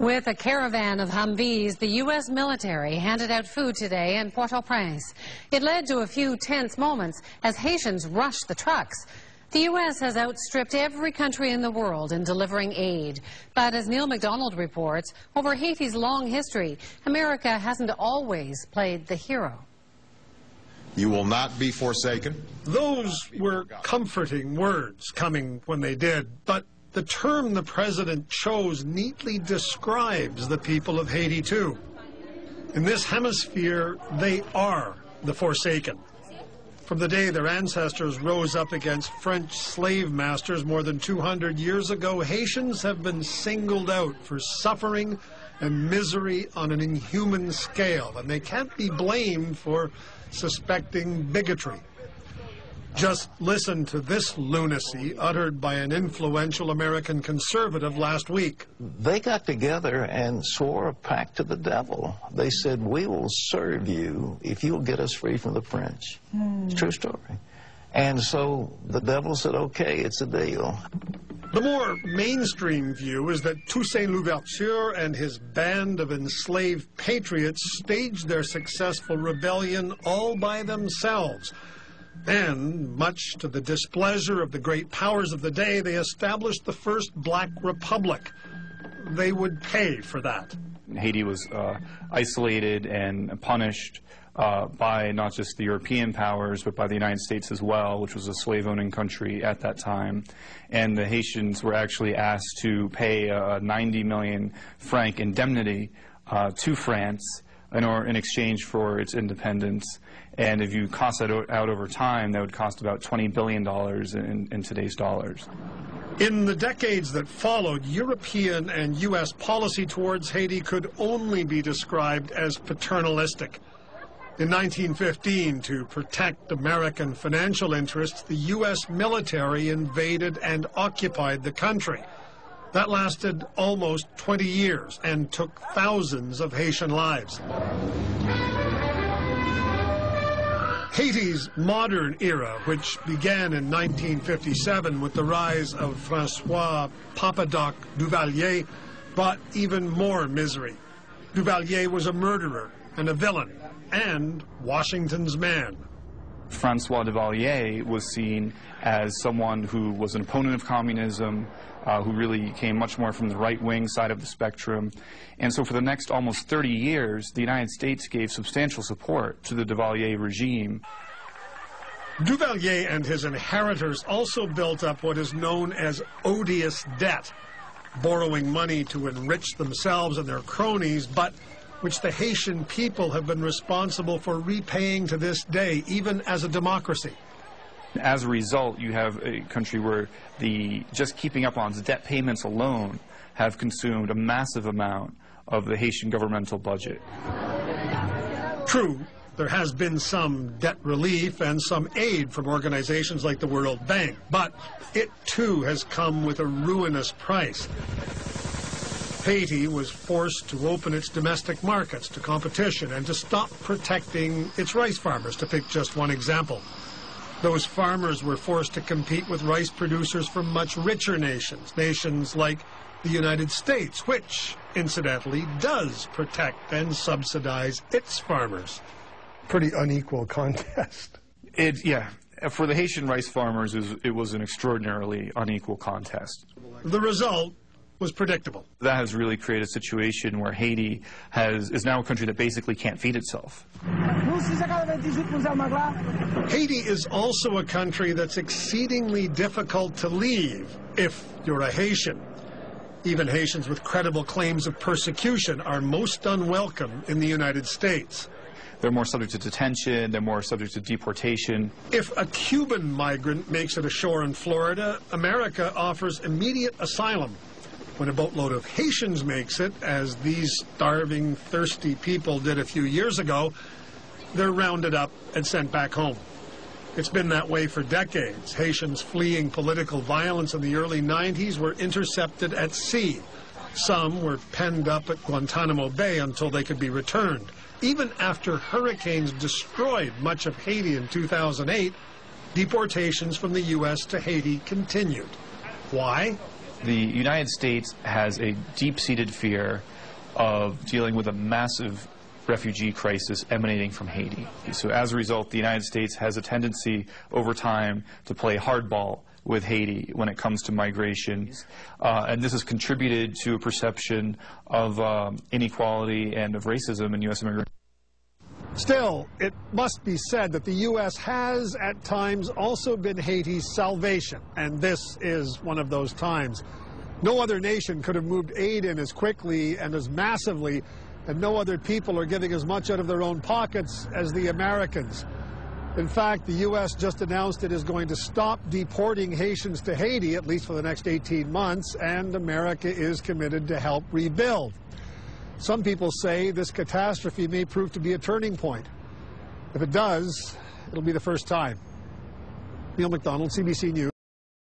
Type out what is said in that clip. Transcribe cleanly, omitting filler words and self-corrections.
With a caravan of Humvees, the U.S. military handed out food today in Port-au-Prince. It led to a few tense moments as Haitians rushed the trucks. The U.S. has outstripped every country in the world in delivering aid. But as Neil MacDonald reports, over Haiti's long history, America hasn't always played the hero. You will not be forsaken. Those were comforting words coming when they did, but the term the president chose neatly describes the people of Haiti, too. In this hemisphere, they are the forsaken. From the day their ancestors rose up against French slave masters more than 200 years ago, Haitians have been singled out for suffering and misery on an inhuman scale, and they can't be blamed for suspecting bigotry. Just listen to this lunacy uttered by an influential American conservative last week. They got together and swore a pact to the devil. They said, "We will serve you if you'll get us free from the French." It's a true story. And so the devil said, "Okay, it's a deal." The more mainstream view is that Toussaint Louverture and his band of enslaved patriots staged their successful rebellion all by themselves. And, much to the displeasure of the great powers of the day, they established the first black republic. They would pay for that. Haiti was isolated and punished by not just the European powers, but by the United States as well, which was a slave-owning country at that time. And the Haitians were actually asked to pay a 90 million franc indemnity to France in exchange for its independence. And if you cost that out over time, that would cost about $20 billion in today's dollars. In the decades that followed, European and U.S. policy towards Haiti could only be described as paternalistic. In 1915, to protect American financial interests, the U.S. military invaded and occupied the country. That lasted almost 20 years and took thousands of Haitian lives. Haiti's modern era, which began in 1957 with the rise of François Papadoc Duvalier, brought even more misery. Duvalier was a murderer and a villain, and Washington's man. François Duvalier was seen as someone who was an opponent of communism, who really came much more from the right-wing side of the spectrum. And so for the next almost 30 years, the United States gave substantial support to the Duvalier regime. Duvalier and his inheritors also built up what is known as odious debt, borrowing money to enrich themselves and their cronies, but which the Haitian people have been responsible for repaying to this day, even as a democracy. As a result, you have a country where just keeping up on its debt payments alone have consumed a massive amount of the Haitian governmental budget. True, there has been some debt relief and some aid from organizations like the World Bank, but it too has come with a ruinous price. Haiti was forced to open its domestic markets to competition and to stop protecting its rice farmers, to pick just one example. Those farmers were forced to compete with rice producers from much richer nations, nations like the United States, which, incidentally, does protect and subsidize its farmers. Pretty unequal contest. Yeah, for the Haitian rice farmers, it was an extraordinarily unequal contest. The result was predictable. That has really created a situation where Haiti is now a country that basically can't feed itself. Haiti is also a country that's exceedingly difficult to leave if you're a Haitian. Even Haitians with credible claims of persecution are most unwelcome in the United States. They're more subject to detention, they're more subject to deportation. If a Cuban migrant makes it ashore in Florida, America offers immediate asylum. When a boatload of Haitians makes it, as these starving, thirsty people did a few years ago, they're rounded up and sent back home. It's been that way for decades. Haitians fleeing political violence in the early 90s were intercepted at sea. Some were penned up at Guantanamo Bay until they could be returned. Even after hurricanes destroyed much of Haiti in 2008, deportations from the U.S. to Haiti continued. Why? The United States has a deep-seated fear of dealing with a massive refugee crisis emanating from Haiti. So as a result, the United States has a tendency over time to play hardball with Haiti when it comes to migration. And this has contributed to a perception of inequality and of racism in U.S. immigration. Still, it must be said that the U.S. has at times also been Haiti's salvation, and this is one of those times. No other nation could have moved aid in as quickly and as massively, and no other people are giving as much out of their own pockets as the Americans. In fact, the U.S. just announced it is going to stop deporting Haitians to Haiti, at least for the next 18 months, and America is committed to help rebuild. Some people say this catastrophe may prove to be a turning point. If it does, it'll be the first time. Neil McDonald, CBC News.